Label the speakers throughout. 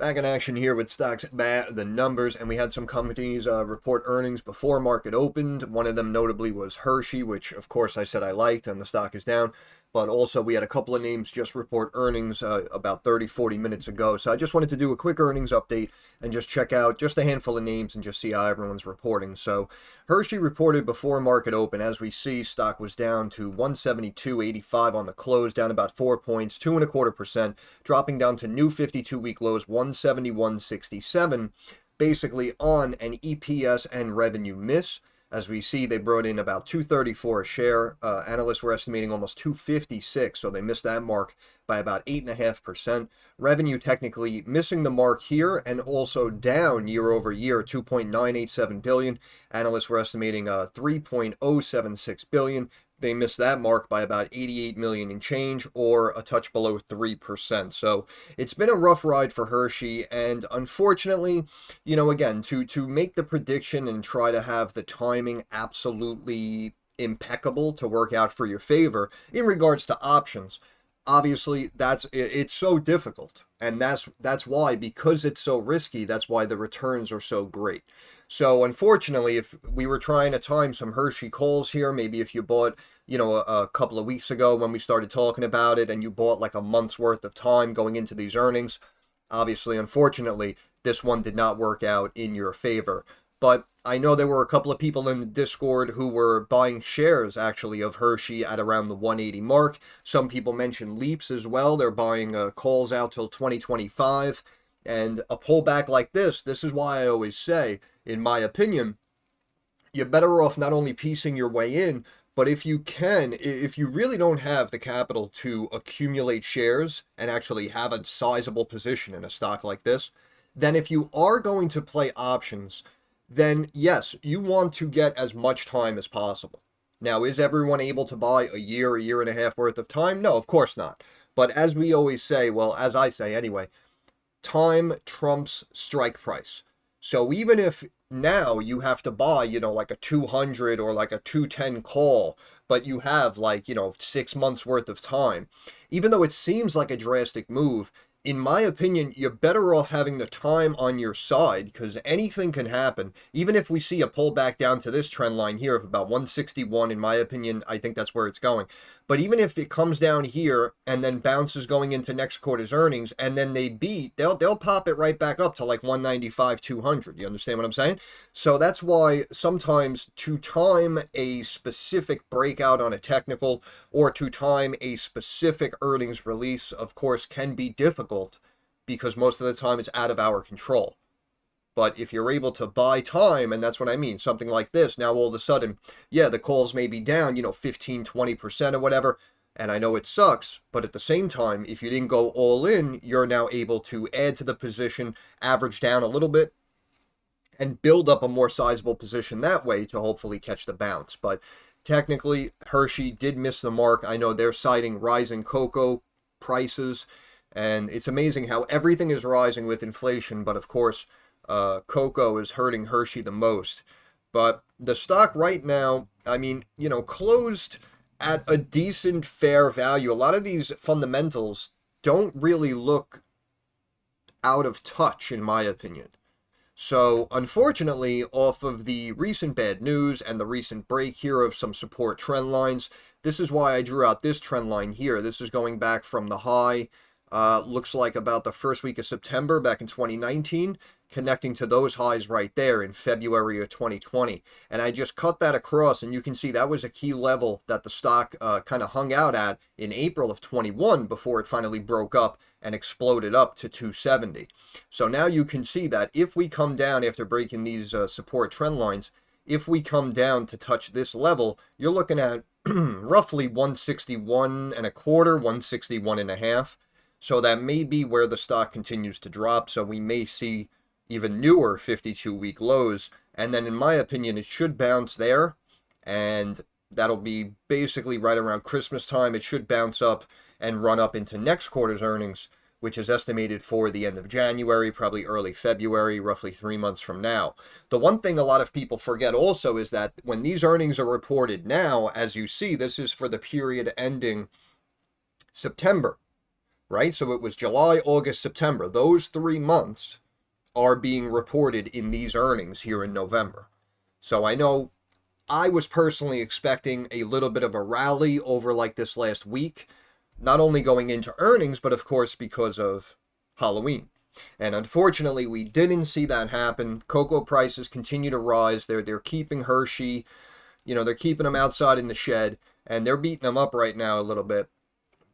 Speaker 1: Back in action here with stocks, the numbers, and we had some companies report earnings before market opened. One of them notably was Hershey, which of course I said I liked, and the stock is down. But also we had a couple of names just report earnings about 30-40 minutes ago. So I just wanted to do a quick earnings update and just check out just a handful of names and just see how everyone's reporting. So Hershey reported before market open. As we see, stock was down to 172.85 on the close, down about 4 points, 2.25%, dropping down to new 52-week lows, 171.67, basically on an EPS and revenue miss. As we see, they brought in about $2.34 a share. Analysts were estimating almost $2.56, so they missed that mark by about 8.5%. Revenue technically missing the mark here and also down year over year, $2.987 billion. Analysts were estimating $3.076 billion. They missed that mark by about 88 million in change, or a touch below 3%. So it's been a rough ride for Hershey, and unfortunately, you know, again, to make the prediction and try to have the timing absolutely impeccable to work out for your favor in regards to options, obviously it's so difficult, and that's why, because it's so risky, that's why the returns are so great. So unfortunately, if we were trying to time some Hershey calls here, maybe if you bought, you know, a couple of weeks ago when we started talking about it, and you bought like a month's worth of time going into these earnings, obviously, unfortunately, this one did not work out in your favor. But I know there were a couple of people in the Discord who were buying shares, actually, of Hershey at around the 180 mark. Some people mentioned leaps as well. They're buying calls out till 2025. And a pullback like this is why I always say, in my opinion, you're better off not only piecing your way in, but if you really don't have the capital to accumulate shares and actually have a sizable position in a stock like this, then if you are going to play options, then yes, you want to get as much time as possible. Now, is everyone able to buy a year and a half worth of time? No, of course not. But as we always say, well, as I say anyway, time trumps strike price. So even if now you have to buy, you know, like a 200 or like a 210 call, but you have like, you know, 6 months worth of time, even though it seems like a drastic move, in my opinion, you're better off having the time on your side, because anything can happen. Even if we see a pullback down to this trend line here of about 161, in my opinion, I think that's where it's going. But even if it comes down here and then bounces going into next quarter's earnings, and then they beat, they'll pop it right back up to like 195, 200. You understand what I'm saying? So that's why sometimes to time a specific breakout on a technical, or to time a specific earnings release, of course, can be difficult, because most of the time it's out of our control. But if you're able to buy time, and that's what I mean, something like this, now all of a sudden, yeah, the calls may be down, you know, 15, 20% or whatever, and I know it sucks, but at the same time, if you didn't go all in, you're now able to add to the position, average down a little bit, and build up a more sizable position that way to hopefully catch the bounce. But technically, Hershey did miss the mark. I know they're citing rising cocoa prices, and it's amazing how everything is rising with inflation, but of course, cocoa is hurting Hershey the most. But the stock right now, I mean, you know, closed at a decent fair value. A lot of these fundamentals don't really look out of touch, in my opinion. So unfortunately, off of the recent bad news and the recent break here of some support trend lines, this is why I drew out this trend line here. This is going back from the high, looks like about the first week of September back in 2019, connecting to those highs right there in February of 2020. And I just cut that across, and you can see that was a key level that the stock kind of hung out at in April of 21 before it finally broke up and exploded up to 270. So now you can see that if we come down after breaking these support trend lines, if we come down to touch this level, you're looking at roughly 161 and a quarter, 161 and a half. So that may be where the stock continues to drop. So we may see even newer 52-week lows. And then in my opinion, it should bounce there. And that'll be basically right around Christmas time. It should bounce up and run up into next quarter's earnings, which is estimated for the end of January, probably early February, roughly 3 months from now. The one thing a lot of people forget also is that when these earnings are reported now, as you see, this is for the period ending September. right? So it was July, August, September. Those 3 months are being reported in these earnings here in November. So I know I was personally expecting a little bit of a rally over like this last week, not only going into earnings, but of course because of Halloween. And unfortunately, we didn't see that happen. Cocoa prices continue to rise. They're keeping Hershey, they're keeping them outside in the shed, and they're beating them up right now a little bit.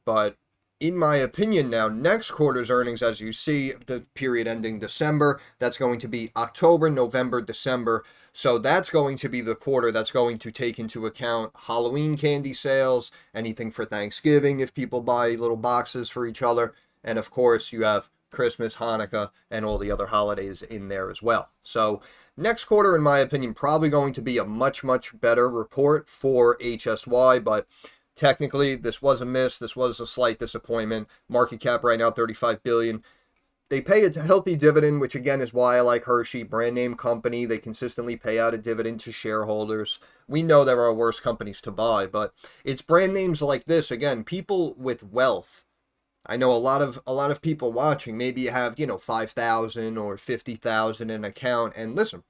Speaker 1: But in my opinion now, next quarter's earnings, as you see, the period ending December, that's going to be October, November, December. So that's going to be the quarter that's going to take into account Halloween candy sales, anything for Thanksgiving if people buy little boxes for each other. And of course, you have Christmas, Hanukkah, and all the other holidays in there as well. So next quarter, in my opinion, probably going to be a much, much better report for HSY, but technically this was a miss. This was a slight disappointment. Market cap right now, $35 billion. They pay a healthy dividend, which again is why I like Hershey, brand name company. They consistently pay out a dividend to shareholders. We know there are worse companies to buy, but it's brand names like this. Again, people with wealth. I know a lot of people watching. Maybe you have 5,000 or 50,000 in an account, and listen,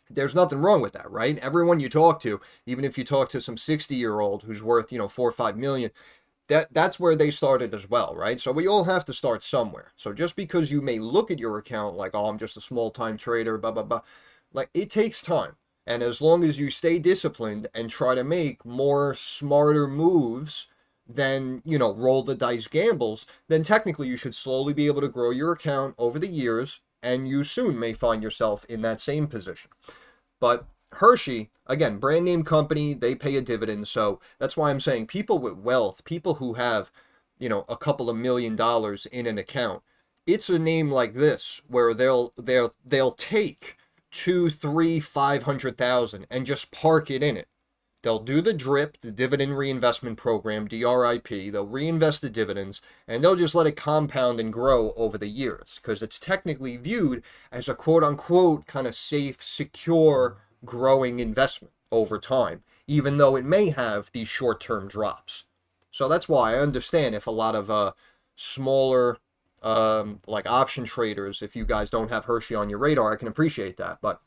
Speaker 1: there's nothing wrong with that, right? Everyone you talk to, even if you talk to some 60-year-old who's worth 4 or 5 million, that's where they started as well, right? So we all have to start somewhere. So just because you may look at your account like, oh, I'm just a small-time trader, blah, blah, blah, like it takes time. And as long as you stay disciplined and try to make more smarter moves than, roll the dice gambles, then technically you should slowly be able to grow your account over the years, and you soon may find yourself in that same position. But Hershey, again, brand name company, they pay a dividend. So that's why I'm saying people with wealth, people who have, a couple of $1 million in an account, it's a name like this where they'll take 2, 3, 500,000 and just park it in it. They'll do the DRIP, the Dividend Reinvestment Program, DRIP. They'll reinvest the dividends, and they'll just let it compound and grow over the years because it's technically viewed as a quote-unquote kind of safe, secure, growing investment over time, even though it may have these short-term drops. So that's why I understand if a lot of smaller like option traders, if you guys don't have Hershey on your radar, I can appreciate that. But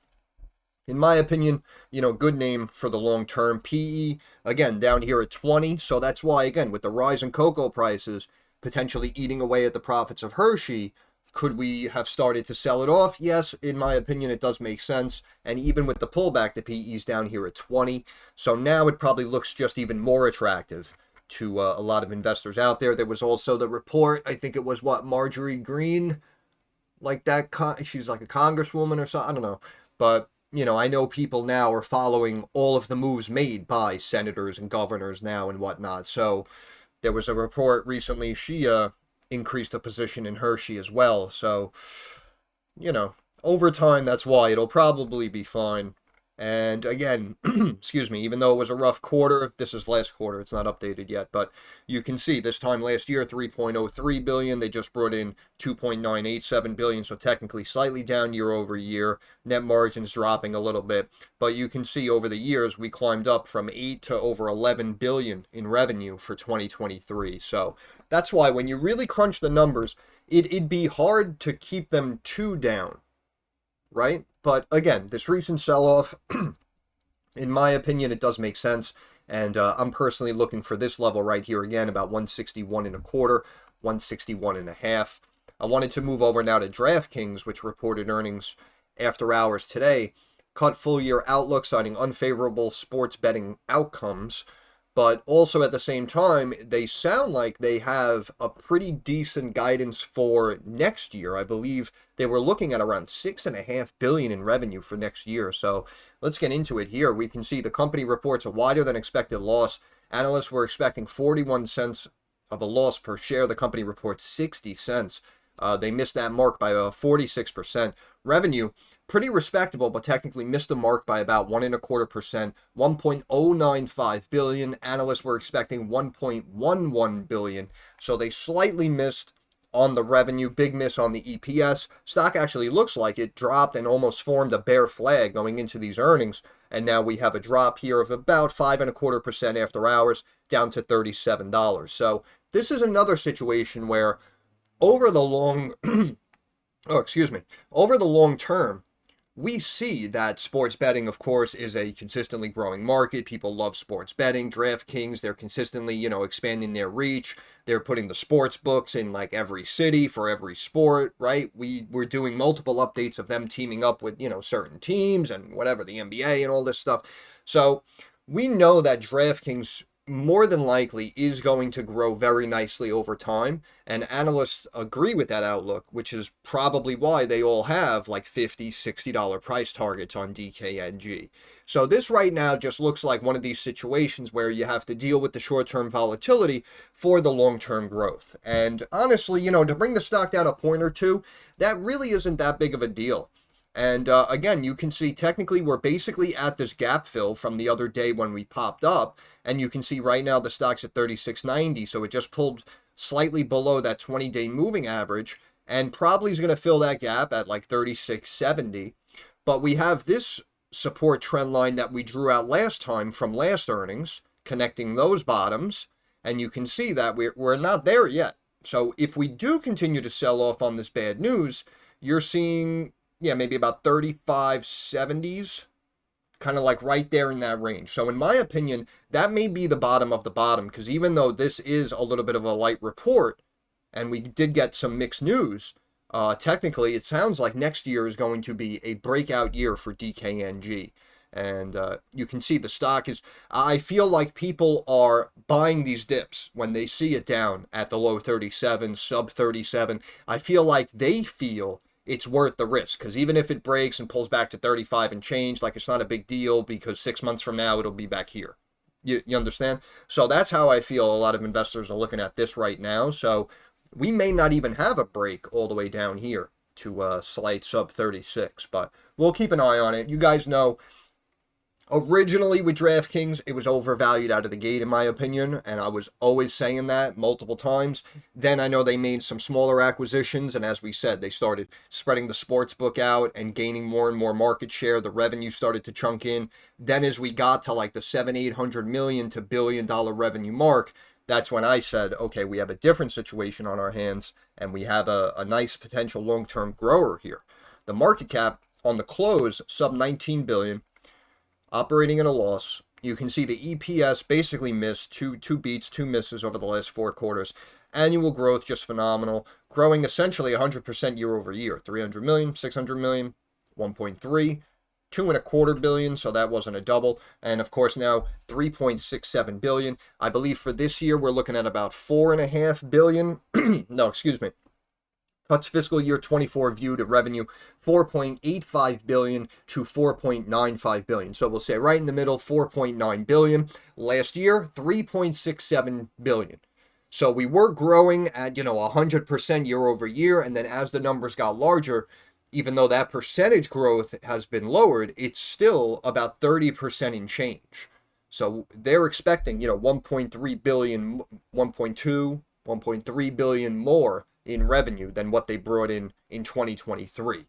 Speaker 1: in my opinion, good name for the long term. PE, again, down here at 20. So that's why, again, with the rise in cocoa prices potentially eating away at the profits of Hershey, could we have started to sell it off? Yes, in my opinion, it does make sense. And even with the pullback, the PE is down here at 20. So now it probably looks just even more attractive to a lot of investors out there. There was also the report, I think it was Marjorie Greene, like that, she's like a congresswoman or something, I don't know. But I know people now are following all of the moves made by senators and governors now and whatnot. So there was a report recently, she increased a position in Hershey as well. So, over time, that's why it'll probably be fine. And again, excuse me, even though it was a rough quarter, this is last quarter, it's not updated yet, but you can see this time last year, 3.03 billion, they just brought in 2.987 billion, so technically slightly down year over year, net margins dropping a little bit, but you can see over the years, we climbed up from 8 to over 11 billion in revenue for 2023, so that's why when you really crunch the numbers, it'd be hard to keep them too down, right? But again, this recent sell-off, in my opinion, it does make sense. And I'm personally looking for this level right here again, about 161 and a quarter, 161 and a half. I wanted to move over now to DraftKings, which reported earnings after hours today. Cut full-year outlook, citing unfavorable sports betting outcomes. But also at the same time, they sound like they have a pretty decent guidance for next year. I believe they were looking at around $6.5 billion in revenue for next year. So let's get into it here. We can see the company reports a wider than expected loss. Analysts were expecting 41 cents of a loss per share. The company reports 60 cents. They missed that mark by 46%. Revenue, pretty respectable, but technically missed the mark by about 1.25%. 1.095 billion. Analysts were expecting 1.11 billion. So they slightly missed on the revenue, big miss on the EPS. Stock actually looks like it dropped and almost formed a bear flag going into these earnings. And now we have a drop here of about 5.25% after hours, down to $37. So this is another situation where over the long, over the long term, we see that sports betting, of course, is a consistently growing market. People love sports betting. DraftKings, they're consistently, expanding their reach. They're putting the sports books in like every city for every sport, right? We're doing multiple updates of them teaming up with, certain teams and whatever, the NBA and all this stuff. So we know that DraftKings more than likely is going to grow very nicely over time, and analysts agree with that outlook, which is probably why they all have like $50, $60 price targets on DKNG. So this right now just looks like one of these situations where you have to deal with the short-term volatility for the long-term growth. And honestly, to bring the stock down a point or two, that really isn't that big of a deal. And again, you can see technically we're basically at this gap fill from the other day when we popped up. And you can see right now the stock's at 36.90. So it just pulled slightly below that 20-day moving average and probably is going to fill that gap at like 36.70. But we have this support trend line that we drew out last time from last earnings, connecting those bottoms. And you can see that we're not there yet. So if we do continue to sell off on this bad news, you're seeing, maybe about 35.70s, kind of like right there in that range. So in my opinion, that may be the bottom of the bottom, because even though this is a little bit of a light report, and we did get some mixed news, technically it sounds like next year is going to be a breakout year for DKNG. And you can see the stock is, I feel like people are buying these dips when they see it down at the low 37, sub 37. I feel like they feel it's worth the risk, because even if it breaks and pulls back to 35 and change, like, it's not a big deal, because 6 months from now it'll be back here. You understand? So that's how I feel a lot of investors are looking at this right now. So we may not even have a break all the way down here to slight sub 36, but we'll keep an eye on it. You guys know, originally with DraftKings, it was overvalued out of the gate, in my opinion, and I was always saying that multiple times. Then I know they made some smaller acquisitions, and as we said, they started spreading the sports book out and gaining more and more market share. The revenue started to chunk in. Then as we got to like the $700-800 million to $1 billion revenue mark, that's when I said, okay, we have a different situation on our hands, and we have a nice potential long-term grower here. The market cap on the close, sub 19 billion, operating at a loss. You can see the EPS basically missed two beats, two misses over the last 4 quarters. Annual growth just phenomenal, growing essentially 100% year over year. 300 million, 600 million, 1.3, 2.25 billion, so that wasn't a double. And of course now 3.67 billion. I believe for this year we're looking at about 4.5 billion. No, excuse me. Cuts fiscal year 24 view to revenue 4.85 billion to 4.95 billion. So we'll say right in the middle, 4.9 billion. Last year, 3.67 billion. So we were growing at, 100% year over year. And then as the numbers got larger, even though that percentage growth has been lowered, it's still about 30% in change. So they're expecting, 1.3 billion, 1.2, 1.3 billion more in revenue than what they brought in 2023.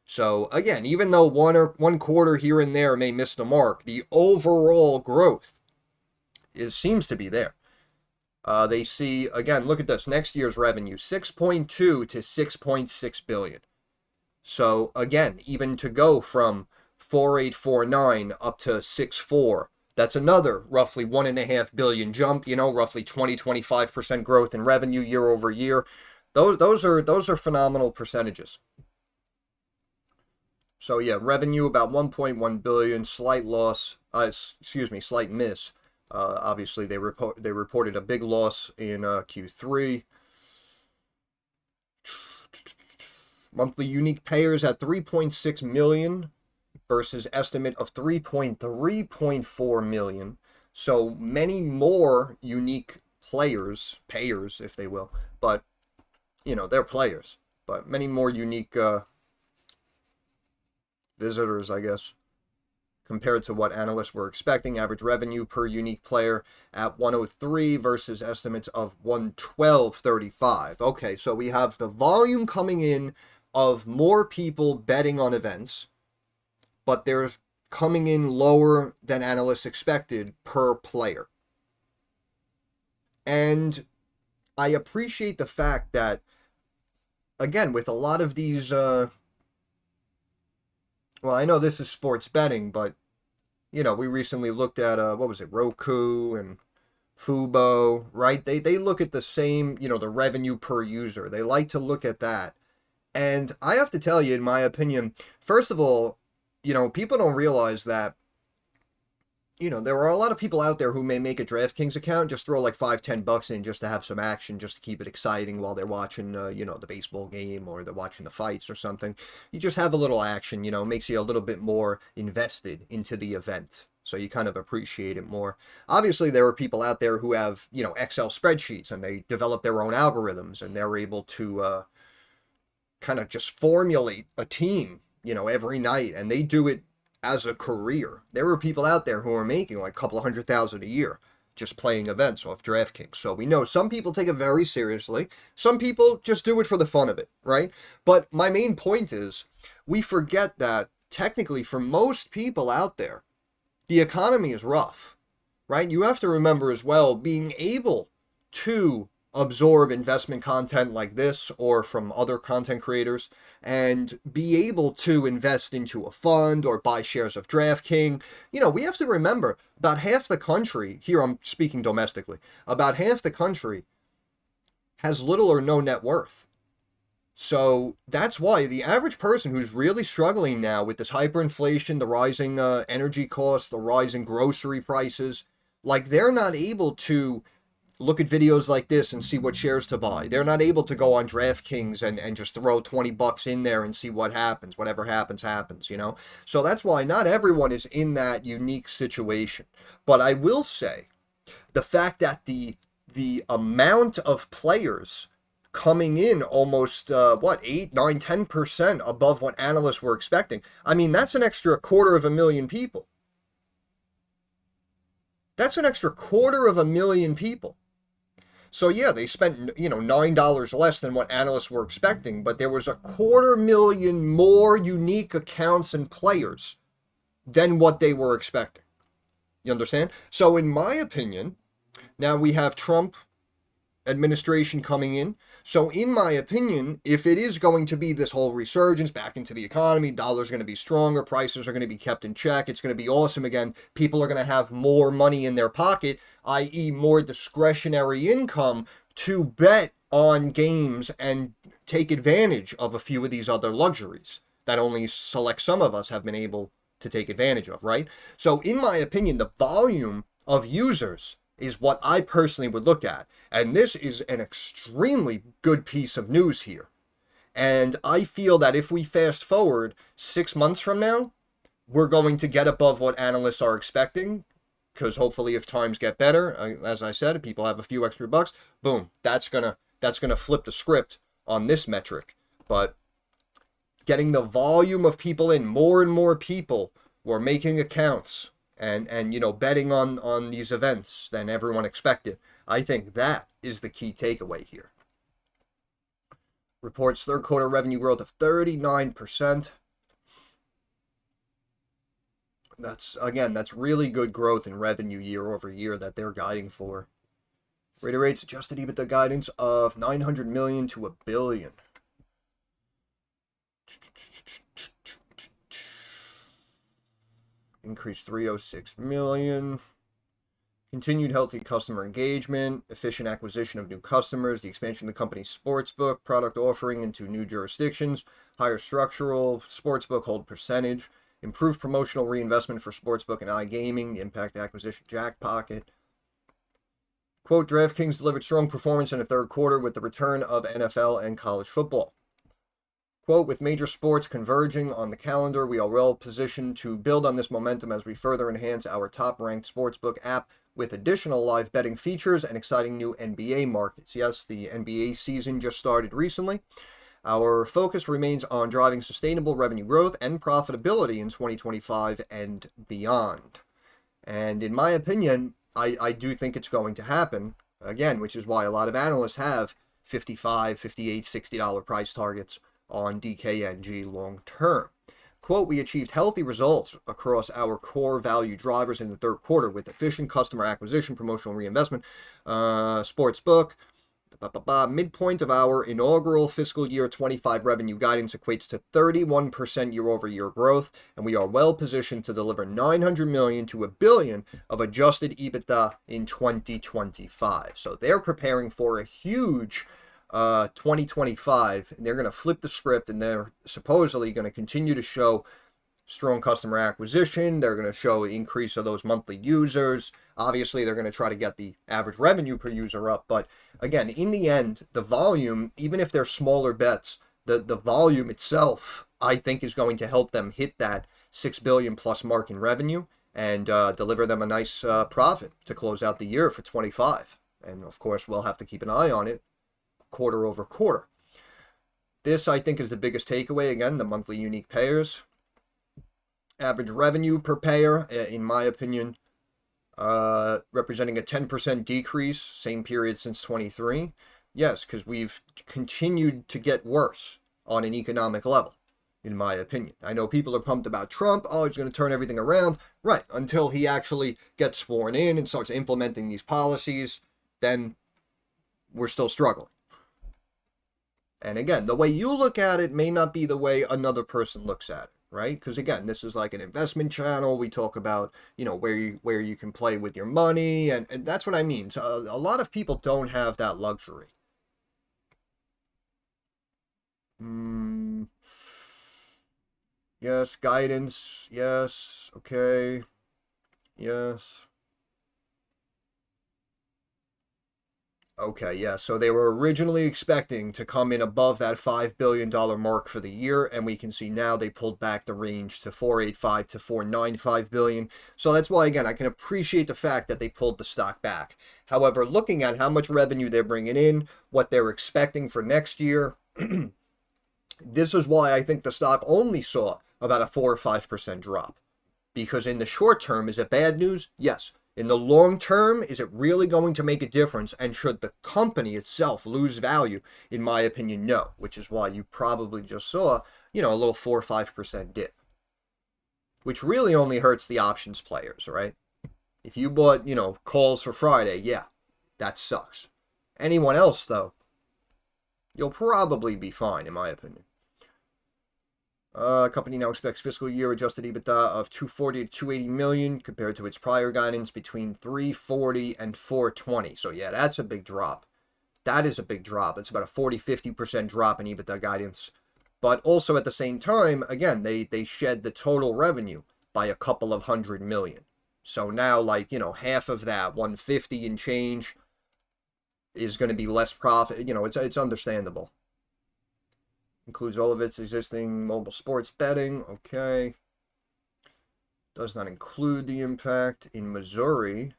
Speaker 1: So again, even though one quarter here and there may miss the mark, the overall growth seems to be there. They see, again, look at this, next year's revenue, 6.2 to 6.6 billion. So again, even to go from 4.849 up to 6.4, that's another roughly 1.5 billion jump, roughly 20-25% growth in revenue year over year. Those are phenomenal percentages. So yeah, revenue about 1.1 billion, slight loss, slight miss. Obviously they reported a big loss in Q3. Monthly unique payers at 3.6 million versus estimate of 3.4 million. So many more unique payers, if they will, but they're players, but many more unique visitors, I guess, compared to what analysts were expecting. Average revenue per unique player at 103 versus estimates of 112.35. Okay, so we have the volume coming in of more people betting on events, but they're coming in lower than analysts expected per player. And I appreciate the fact that, again, with a lot of these, well, I know this is sports betting, but, we recently looked at, what was it, Roku and Fubo, right? They look at the same, the revenue per user. They like to look at that. And I have to tell you, in my opinion, first of all, people don't realize that, there are a lot of people out there who may make a DraftKings account, just throw like $5-10 in just to have some action, just to keep it exciting while they're watching, the baseball game or they're watching the fights or something. You just have a little action, makes you a little bit more invested into the event. So you kind of appreciate it more. Obviously, there are people out there who have, Excel spreadsheets and they develop their own algorithms and they're able to kind of just formulate a team, every night, and they do it as a career. There were people out there who are making like a couple of $100,000 a year just playing events off DraftKings. So we know some people take it very seriously. Some people just do it for the fun of it, right? But my main point is we forget that technically for most people out there, the economy is rough, right? You have to remember as well, being able to absorb investment content like this or from other content creators and be able to invest into a fund or buy shares of DraftKings. We have to remember about half the country, here I'm speaking domestically, about half the country has little or no net worth. So that's why the average person who's really struggling now with this hyperinflation, the rising energy costs, the rising grocery prices, like they're not able to look at videos like this and see what shares to buy. They're not able to go on DraftKings and just throw $20 in there and see what happens. Whatever happens, happens, So that's why not everyone is in that unique situation. But I will say the fact that the amount of players coming in almost, 8, 9, 10% above what analysts were expecting. I mean, that's an extra 250,000 people. That's an extra 250,000 people. So yeah, they spent, $9 less than what analysts were expecting, but there was 250,000 more unique accounts and players than what they were expecting. You understand? So in my opinion, now we have Trump administration coming in. So in my opinion, if it is going to be this whole resurgence back into the economy, dollar's going to be stronger, prices are going to be kept in check, it's going to be awesome again, people are going to have more money in their pocket, i.e. more discretionary income to bet on games and take advantage of a few of these other luxuries that only select some of us have been able to take advantage of, right? So in my opinion, the volume of users is what I personally would look at. And this is an extremely good piece of news here. And I feel that if we fast forward 6 months from now, we're going to get above what analysts are expecting, because hopefully if times get better, as I said, if people have a few extra bucks, boom, that's gonna flip the script on this metric. But getting the volume of people in, more and more people were making accounts and betting on these events than everyone expected. I think that is the key takeaway here. Reports third quarter revenue growth of 39%. That's really good growth in revenue year over year that they're guiding for. Reiterates adjusted EBITDA guidance of $900 million to $1 billion. Increased $306 million. Continued healthy customer engagement, efficient acquisition of new customers, the expansion of the company's sportsbook product offering into new jurisdictions, higher structural sportsbook hold percentage, improved promotional reinvestment for sportsbook and iGaming, impact acquisition jackpocket. Quote, DraftKings delivered strong performance in the third quarter with the return of NFL and college football. Quote, with major sports converging on the calendar, we are well positioned to build on this momentum as we further enhance our top-ranked sportsbook app with additional live betting features and exciting new NBA markets. Yes, the NBA season just started recently. Our focus remains on driving sustainable revenue growth and profitability in 2025 and beyond. And in my opinion, I do think it's going to happen, again, which is why a lot of analysts have $55, $58, $60 price targets on DKNG long term. Quote, we achieved healthy results across our core value drivers in the third quarter with efficient customer acquisition, promotional reinvestment, sportsbook, midpoint of our inaugural fiscal year 25 revenue guidance equates to 31% year-over-year growth, and we are well positioned to deliver $900 million to $1 billion of adjusted EBITDA in 2025. So they're preparing for a huge 2025. They're going to flip the script, and they're supposedly going to continue to show strong customer acquisition. They're going to show an increase of those monthly users. Obviously, they're going to try to get the average revenue per user up. But again, in the end, the volume, even if they're smaller bets, the volume itself, I think, is going to help them hit that $6 billion plus mark in revenue and deliver them a nice profit to close out the year for 25. And of course, we'll have to keep an eye on it quarter over quarter. This, I think, is the biggest takeaway. Again, the monthly unique payers. Average revenue per payer, in my opinion, representing a 10% decrease, same period since 23. Yes, because we've continued to get worse on an economic level, in my opinion. I know people are pumped about Trump. Oh, he's going to turn everything around. Right, until he actually gets sworn in and starts implementing these policies, then we're still struggling. And again, the way you look at it may not be the way another person looks at it. Right? Because again, this is like an investment channel. We talk about, where you can play with your money, and that's what I mean. So a lot of people don't have that luxury. Yes, guidance. Yes. Okay. Yes. Okay, yeah, so they were originally expecting to come in above that $5 billion mark for the year, and we can see now they pulled back the range to $485 to $495 billion. So that's why, again, I can appreciate the fact that they pulled the stock back. However, looking at how much revenue they're bringing in, what they're expecting for next year, this is why I think the stock only saw about a 4 or 5% drop. Because in the short term, is it bad news? Yes. In the long term, is it really going to make a difference? And should the company itself lose value? In my opinion, no. Which is why you probably just saw, a little 4 or 5% dip. Which really only hurts the options players, right? If you bought, calls for Friday, yeah, that sucks. Anyone else, though, you'll probably be fine, in my opinion. Company now expects fiscal year adjusted EBITDA of $240 to $280 million compared to its prior guidance between $340 and $420. So yeah, that's a big drop. That is a big drop. It's about a 40-50% drop in EBITDA guidance. But also at the same time, again, they shed the total revenue by a couple of $100 million. So now, half of that, 150 and change, is going to be less profit. It's understandable. Includes all of its existing mobile sports betting. Okay. Does not include the impact in Missouri.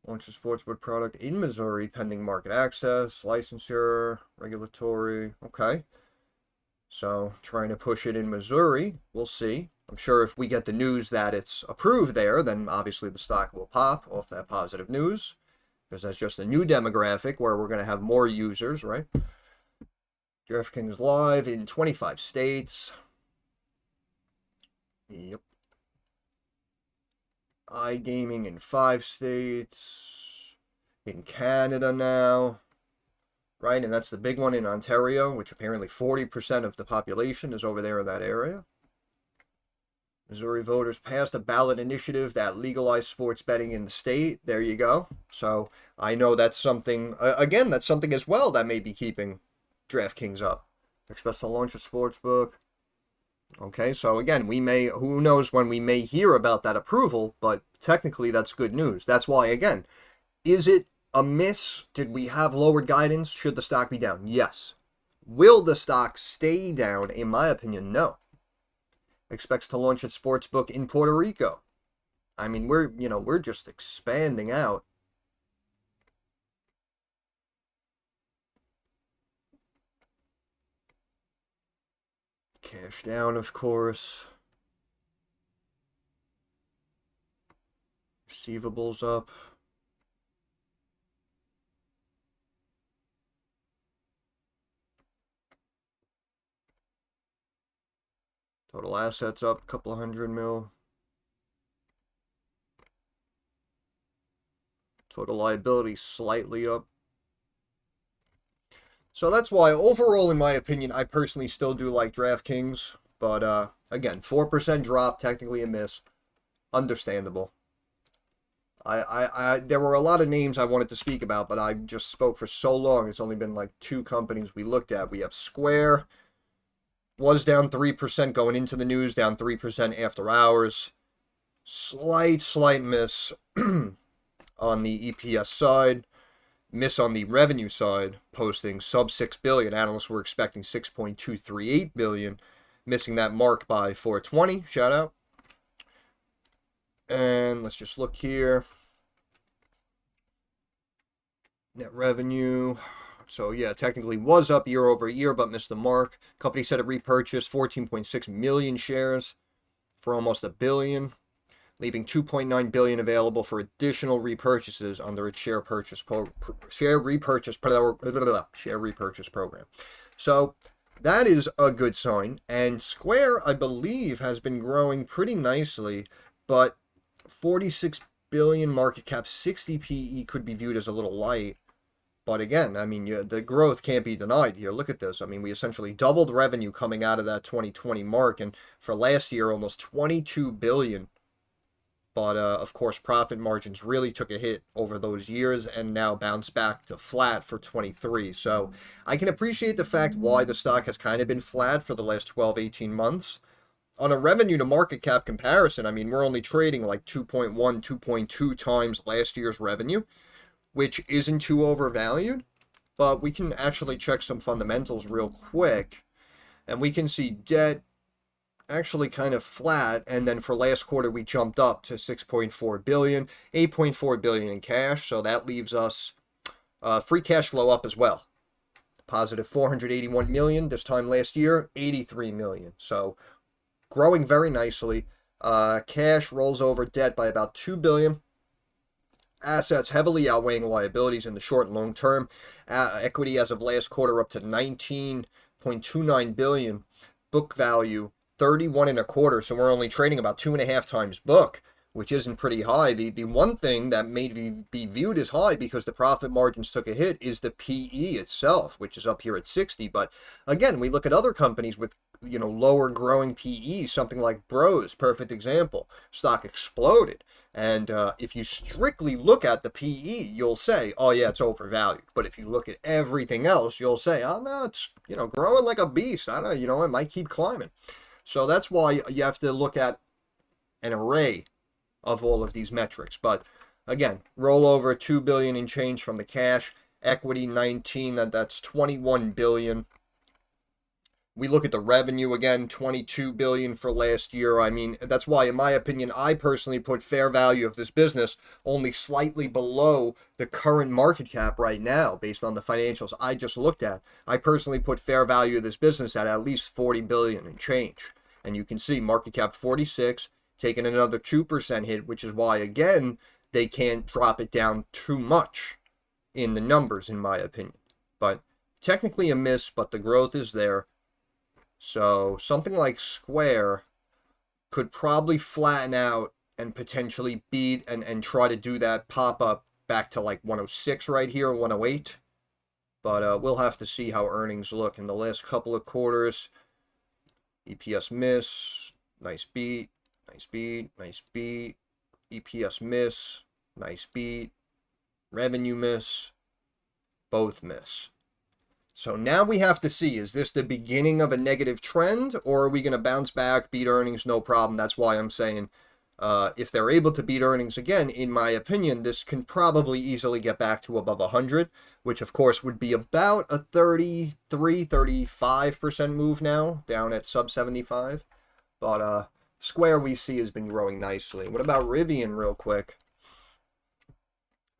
Speaker 1: Launch a sportsbook product in Missouri pending market access, licensure, regulatory. Okay. So trying to push it in Missouri. We'll see. I'm sure if we get the news that it's approved there, then obviously the stock will pop off that positive news. Because that's just a new demographic where we're going to have more users, right? DraftKings live in 25 states. Yep. iGaming in 5 states. In Canada now. Right, and that's the big one in Ontario, which apparently 40% of the population is over there in that area. Missouri voters passed a ballot initiative that legalized sports betting in the state. There you go. So I know that's something, again, that's something as well that may be keeping DraftKings up. Expects to launch a sportsbook. Okay, so again, who knows when we may hear about that approval, but technically that's good news. That's why, again, is it a miss? Did we have lowered guidance? Should the stock be down? Yes. Will the stock stay down? In my opinion, no. Expects to launch its sportsbook in Puerto Rico. I mean, we're just expanding out. Cash down, of course. Receivables up. Total assets up a couple of $100 million. Total liability slightly up. So that's why overall, in my opinion, I personally still do like DraftKings. But again, 4% drop, technically a miss. Understandable. There were a lot of names I wanted to speak about, but I just spoke for so long. It's only been like 2 companies we looked at. We have Square, was down 3% going into the news, down 3% after hours. Slight miss on the EPS side, miss on the revenue side, posting sub 6 billion. Analysts were expecting 6.238 billion, missing that mark by 420. Shout out. And let's just look here. Net revenue. So yeah, technically was up year over year, but missed the mark. Company said it repurchased 14.6 million shares for almost $1 billion, leaving 2.9 billion available for additional repurchases under its share repurchase program. So that is a good sign. And Square, I believe, has been growing pretty nicely, but 46 billion market cap, 60 PE could be viewed as a little light. But again, I mean, the growth can't be denied here. Look at this. I mean, we essentially doubled revenue coming out of that 2020 mark, and for last year, almost 22 billion. But of course, profit margins really took a hit over those years and now bounced back to flat for 23. So I can appreciate the fact why the stock has kind of been flat for the last 12, 18 months. On a revenue to market cap comparison, I mean, we're only trading like 2.1, 2.2 times last year's revenue, which isn't too overvalued, but we can actually check some fundamentals real quick, and we can see debt actually kind of flat, and then for last quarter we jumped up to 6.4 billion, 8.4 billion in cash, so that leaves us free cash flow up as well. Positive 481 million, this time last year, 83 million, so growing very nicely. Cash rolls over debt by about 2 billion. Assets heavily outweighing liabilities in the short and long term. Equity as of last quarter up to 19.29 billion. Book value 31 and a quarter. So we're only trading about 2.5 times book, which isn't pretty high. The one thing that may be viewed as high because the profit margins took a hit is the PE itself, which is up here at 60. But again, we look at other companies with lower growing PE, something like Bros, perfect example. Stock exploded. And if you strictly look at the PE, you'll say, oh yeah, it's overvalued. But if you look at everything else, you'll say, oh no, it's growing like a beast. I don't know, it might keep climbing. So that's why you have to look at an array of all of these metrics. But again, roll over 2 billion in change from the cash, equity 19, that's 21 billion. We look at the revenue again, 22 billion for last year. I mean, that's why, in my opinion, I personally put fair value of this business only slightly below the current market cap right now, based on the financials I just looked at. I personally put fair value of this business at least 40 billion and change. And you can see market cap 46, taking another 2% hit, which is why, again, they can't drop it down too much in the numbers, in my opinion. But technically a miss, but the growth is there. So something like Square could probably flatten out and potentially beat and try to do that pop up back to like 106 right here, 108. But we'll have to see how earnings look in the last couple of quarters. EPS miss, nice beat, nice beat, nice beat. EPS miss, nice beat. Revenue miss, both miss. So now we have to see, is this the beginning of a negative trend, or are we going to bounce back, beat earnings, no problem? That's why I'm saying if they're able to beat earnings again, in my opinion, this can probably easily get back to above 100, which of course would be about a 35% move now, down at sub 75. But Square we see has been growing nicely. What about Rivian real quick?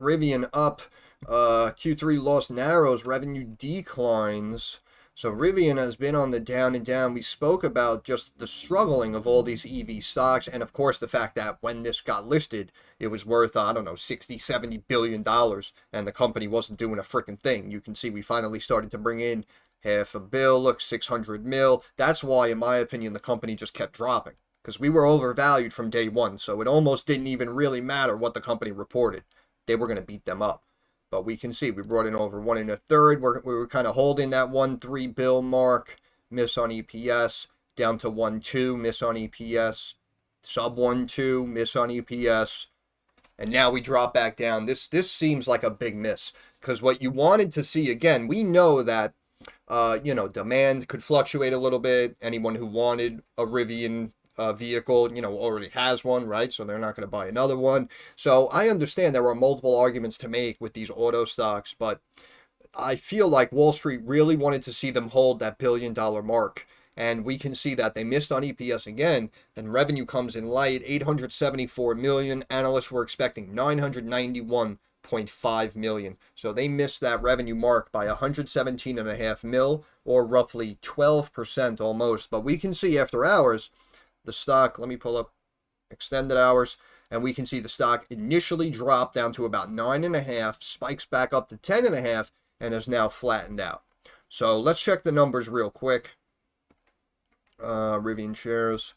Speaker 1: Rivian up. Q3 loss narrows, revenue declines. So Rivian has been on the down and down. We spoke about just the struggling of all these EV stocks, and of course the fact that when this got listed, it was worth, I don't know, 60, 70 billion dollars, and the company wasn't doing a freaking thing. You can see we finally started to bring in $500 million, look, 600 mil. That's why, in my opinion, the company just kept dropping, because we were overvalued from day one, so it almost didn't even really matter what the company reported. They were going to beat them up. But we can see we brought in over 1 1/3. We were kind of holding that 1.3 bill mark, miss on EPS, down to 1.2, miss on EPS, sub 1.2, miss on EPS, and now we drop back down. This seems like a big miss, because what you wanted to see, again, we know that demand could fluctuate a little bit. Anyone who wanted a Rivian vehicle, already has one, right? So they're not going to buy another one. So I understand there are multiple arguments to make with these auto stocks, but I feel like Wall Street really wanted to see them hold that $1 billion mark. And we can see that they missed on EPS again. Then revenue comes in light, $874 million. Analysts were expecting $991.5 million. So they missed that revenue mark by 117.5 mil, or roughly 12% almost. But we can see after hours, the stock, let me pull up extended hours, and we can see the stock initially dropped down to about 9.5, spikes back up to 10.5, and is now flattened out. So let's check the numbers real quick. Rivian shares,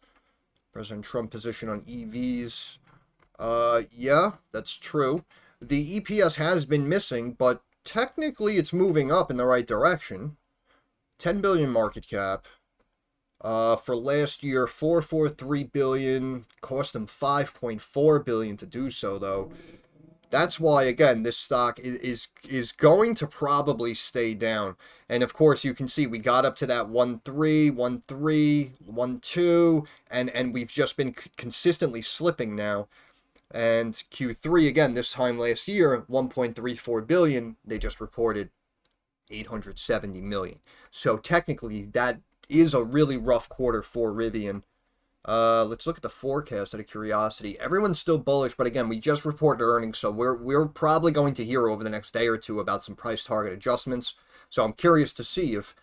Speaker 1: President Trump position on EVs. Yeah, that's true. The EPS has been missing, but technically it's moving up in the right direction. 10 billion market cap. For last year, 443 billion, cost them 5.4 billion to do so, though. That's why, again, this stock is going to probably stay down. And of course, you can see we got up to that 1.3, 1.3, 1.2, and we've just been consistently slipping now. And Q3, again, this time last year, 1.34 billion, they just reported 870 million. So technically, that is a really rough quarter for Rivian. Let's look at the forecast out of curiosity. Everyone's still bullish, but again, we just reported earnings, so we're probably going to hear over the next day or two about some price target adjustments. So I'm curious to see if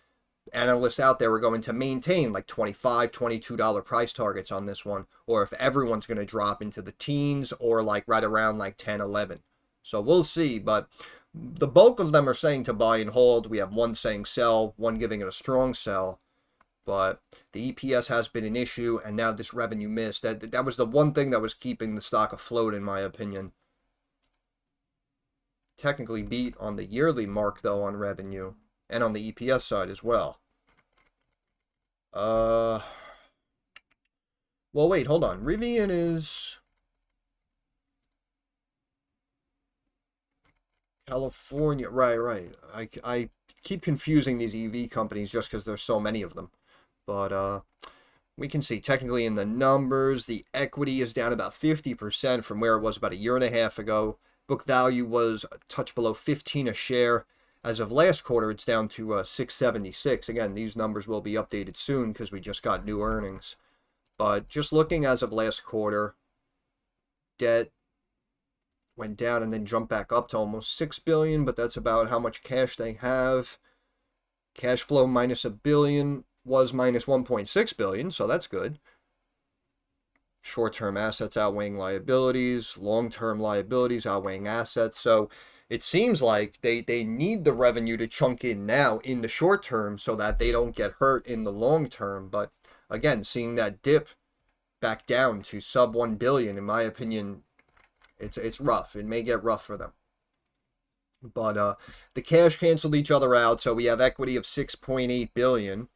Speaker 1: analysts out there are going to maintain like $25, $22 price targets on this one, or if everyone's going to drop into the teens or like right around like 10, 11. So we'll see, but the bulk of them are saying to buy and hold. We have one saying sell, one giving it a strong sell. But the EPS has been an issue, and now this revenue miss. That was the one thing that was keeping the stock afloat, in my opinion. Technically beat on the yearly mark, though, on revenue, and on the EPS side as well. Well, wait, hold on. Rivian is California. Right. I keep confusing these EV companies just because there's so many of them. But we can see technically in the numbers, the equity is down about 50% from where it was about a year and a half ago. Book value was a touch below 15 a share. As of last quarter, it's down to 676. Again, these numbers will be updated soon because we just got new earnings. But just looking as of last quarter, debt went down and then jumped back up to almost 6 billion, but that's about how much cash they have. Cash flow minus $1 billion. Was minus 1.6 billion, so that's good. Short-term assets outweighing liabilities, long-term liabilities outweighing assets. So it seems like they need the revenue to chunk in now in the short term so that they don't get hurt in the long term. But again, seeing that dip back down to sub 1 billion, in my opinion, it's rough. It may get rough for them. But the cash canceled each other out, so we have equity of 6.8 billion.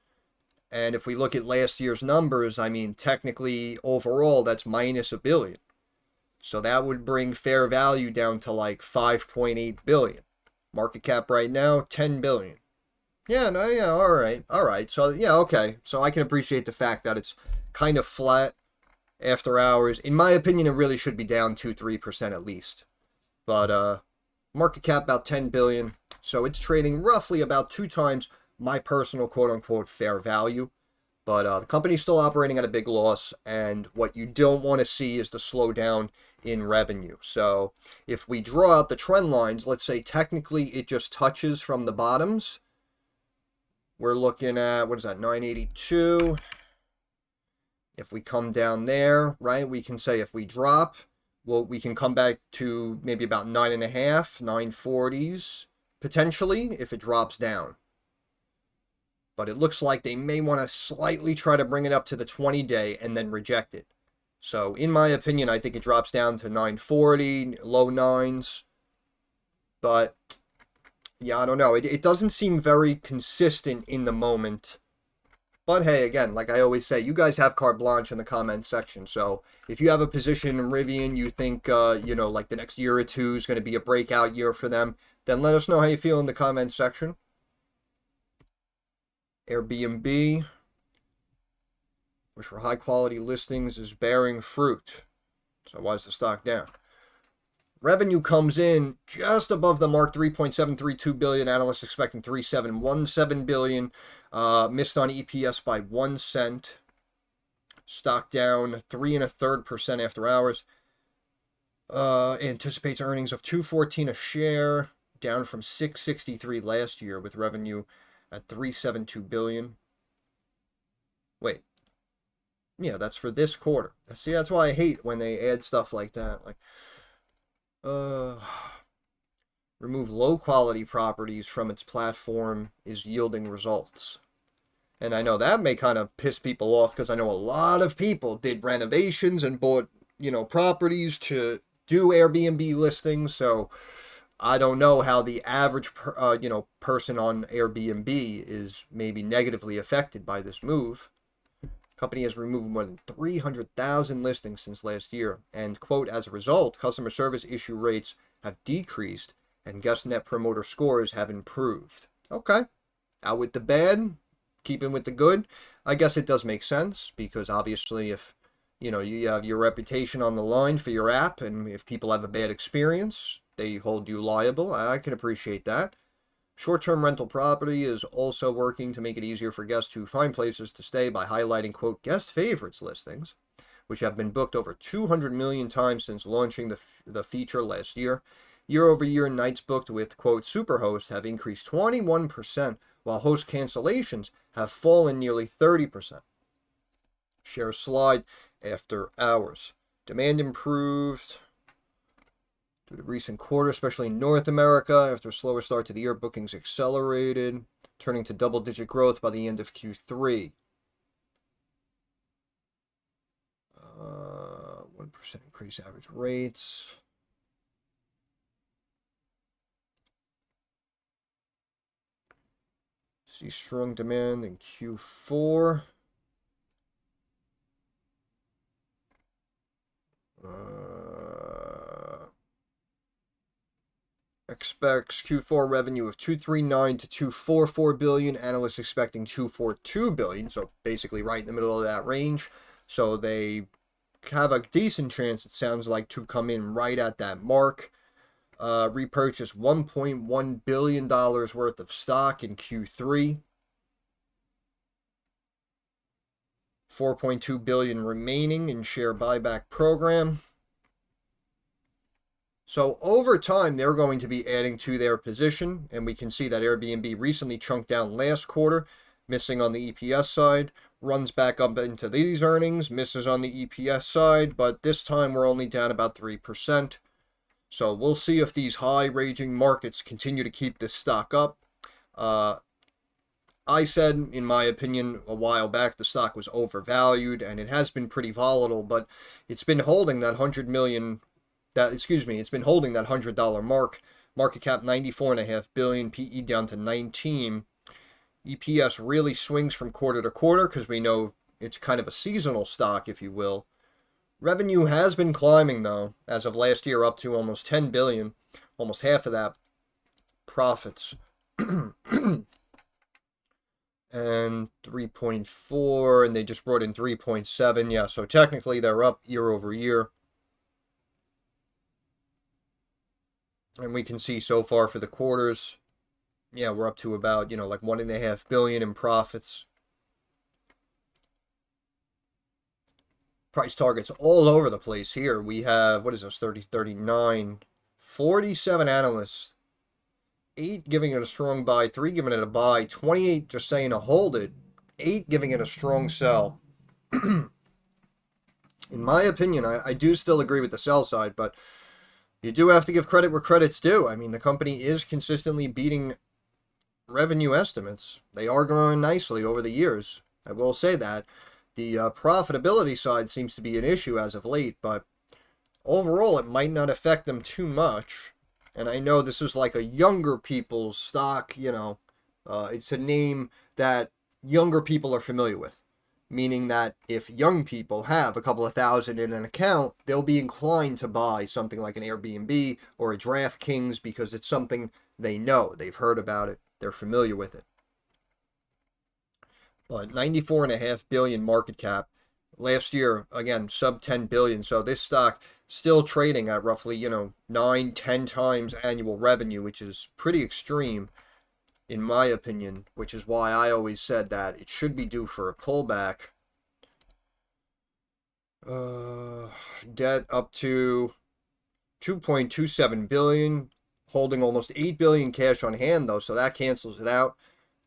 Speaker 1: And if we look at last year's numbers, I mean, technically, overall, that's minus $1 billion. So that would bring fair value down to like 5.8 billion. Market cap right now, 10 billion. Yeah, no, yeah, all right. So, yeah, okay. So I can appreciate the fact that it's kind of flat after hours. In my opinion, it really should be down 2-3% at least. But market cap about 10 billion. So it's trading roughly about 2 times my personal quote-unquote fair value. But the company's still operating at a big loss, and what you don't want to see is the slowdown in revenue. So if we draw out the trend lines, let's say technically it just touches from the bottoms. We're looking at, what is that, 982. If we come down there, right, we can say if we drop, well, we can come back to maybe about 9.5, 940s, potentially, if it drops down. But it looks like they may want to slightly try to bring it up to the 20-day and then reject it. So, in my opinion, I think it drops down to 940, low 9s. But Yeah, I don't know. It doesn't seem very consistent in the moment. But hey, again, like I always say, you guys have carte blanche in the comments section. So if you have a position in Rivian, you think, like the next year or two is going to be a breakout year for them, then let us know how you feel in the comments section. Airbnb, which for high quality listings is bearing fruit. So why is the stock down? Revenue comes in just above the mark, 3.732 billion. Analysts expecting 3.717 billion. Missed on EPS by 1 cent. Stock down 3 1/3% after hours. Anticipates earnings of 2.14 a share, down from 6.63 last year, with revenue at 3.72 billion. Wait. Yeah, that's for this quarter. See, that's why I hate when they add stuff like that. Like, remove low quality properties from its platform is yielding results. And I know that may kind of piss people off because I know a lot of people did renovations and bought, properties to do Airbnb listings. So I don't know how the average, person on Airbnb is maybe negatively affected by this move. Company has removed more than 300,000 listings since last year, and, quote, as a result, customer service issue rates have decreased and guest net promoter scores have improved. Okay. Out with the bad, keeping with the good. I guess it does make sense because obviously if, you have your reputation on the line for your app, and if people have a bad experience, they hold you liable. I can appreciate that. Short-term rental property is also working to make it easier for guests to find places to stay by highlighting, quote, guest favorites listings, which have been booked over 200 million times since launching the feature last year. Year-over-year, nights booked with, quote, Superhost have increased 21%, while host cancellations have fallen nearly 30%. Shares slide after hours. Demand improved through the recent quarter, especially in North America. After a slower start to the year, bookings accelerated, turning to double-digit growth by the end of Q3. 1% increase average rates. See strong demand in Q4. Expects Q4 revenue of 239 to 244 billion. Analysts expecting 242 billion, so basically right in the middle of that range. So they have a decent chance, it sounds like, to come in right at that mark. Repurchase $1.1 billion worth of stock in Q3. 4.2 billion remaining in share buyback program. So over time, they're going to be adding to their position, and we can see that Airbnb recently chunked down last quarter, missing on the EPS side, runs back up into these earnings, misses on the EPS side, but this time we're only down about 3%. So we'll see if these high-raging markets continue to keep this stock up. I said, in my opinion, a while back, the stock was overvalued, and it has been pretty volatile, but it's been holding that it's been holding that $100 mark. Market cap $94.5 billion, PE down to 19. EPS really swings from quarter to quarter because we know it's kind of a seasonal stock, if you will. Revenue has been climbing, though, as of last year, up to almost 10 billion, almost half of that profits. And 3.4, and they just brought in 3.7. Yeah, so technically they're up year over year. And we can see so far for the quarters, yeah, we're up to about, like 1.5 billion in profits. Price targets all over the place here. We have, 30, 39, 47 analysts. 8 giving it a strong buy, 3 giving it a buy, 28 just saying to hold it, 8 giving it a strong sell. In my opinion, I do still agree with the sell side, but you do have to give credit where credit's due. I mean, the company is consistently beating revenue estimates. They are growing nicely over the years. I will say that. The profitability side seems to be an issue as of late, but overall it might not affect them too much. And I know this is like a younger people's stock, it's a name that younger people are familiar with. Meaning that if young people have a couple of thousand in an account, they'll be inclined to buy something like an Airbnb or a DraftKings because it's something they know. They've heard about it. They're familiar with it. But 94.5 billion market cap. Last year, again, sub 10 billion. So this stock still trading at roughly, 9-10 times annual revenue, which is pretty extreme in my opinion, which is why I always said that it should be due for a pullback. Debt up to 2.27 billion, holding almost 8 billion cash on hand though, so that cancels it out.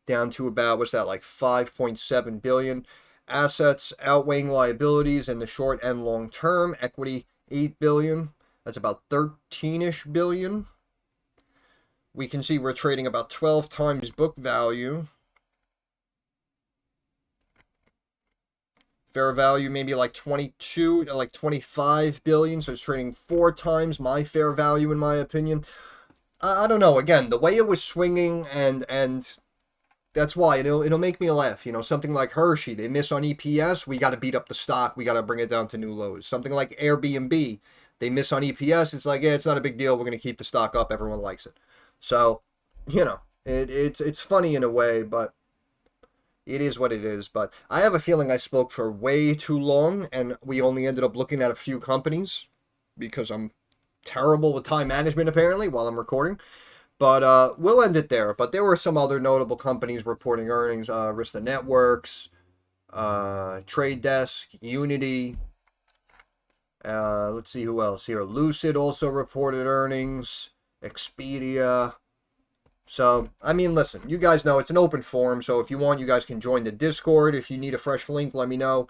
Speaker 1: Down to about, what's that, like 5.7 billion. Assets outweighing liabilities in the short and long term. Equity 8 billion. That's about 13-ish billion. We can see we're trading about 12 times book value. Fair value maybe like 22 to like 25 billion. So it's trading 4 times my fair value in my opinion. I don't know. Again, the way it was swinging and that's why it'll make me laugh. Something like Hershey, they miss on EPS. We got to beat up the stock. We got to bring it down to new lows. Something like Airbnb, they miss on EPS. It's like, yeah, it's not a big deal. We're going to keep the stock up. Everyone likes it. So, it's funny in a way, but it is what it is. But I have a feeling I spoke for way too long, and we only ended up looking at a few companies because I'm terrible with time management, apparently, while I'm recording. But we'll end it there. But there were some other notable companies reporting earnings. Arista Networks, Trade Desk, Unity. Let's see who else here. Lucid also reported earnings. Expedia. So, I mean, listen, you guys know it's an open forum, so if you want, you guys can join the Discord. If you need a fresh link, let me know.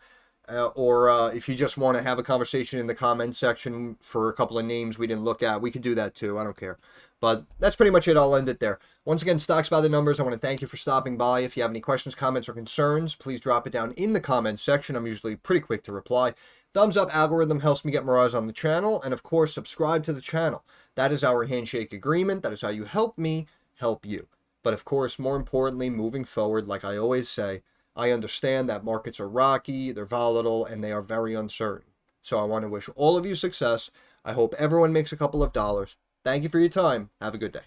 Speaker 1: Or if you just want to have a conversation in the comments section for a couple of names we didn't look at, we could do that too. I don't care. But that's pretty much it. I'll end it there. Once again, Stocks by the Numbers, I want to thank you for stopping by. If you have any questions, comments, or concerns, please drop it down in the comments section. I'm usually pretty quick to reply. Thumbs up algorithm helps me get more eyes on the channel. And of course, subscribe to the channel. That is our handshake agreement. That is how you help me help you. But of course, more importantly, moving forward, like I always say, I understand that markets are rocky, they're volatile, and they are very uncertain. So I want to wish all of you success. I hope everyone makes a couple of dollars. Thank you for your time. Have a good day.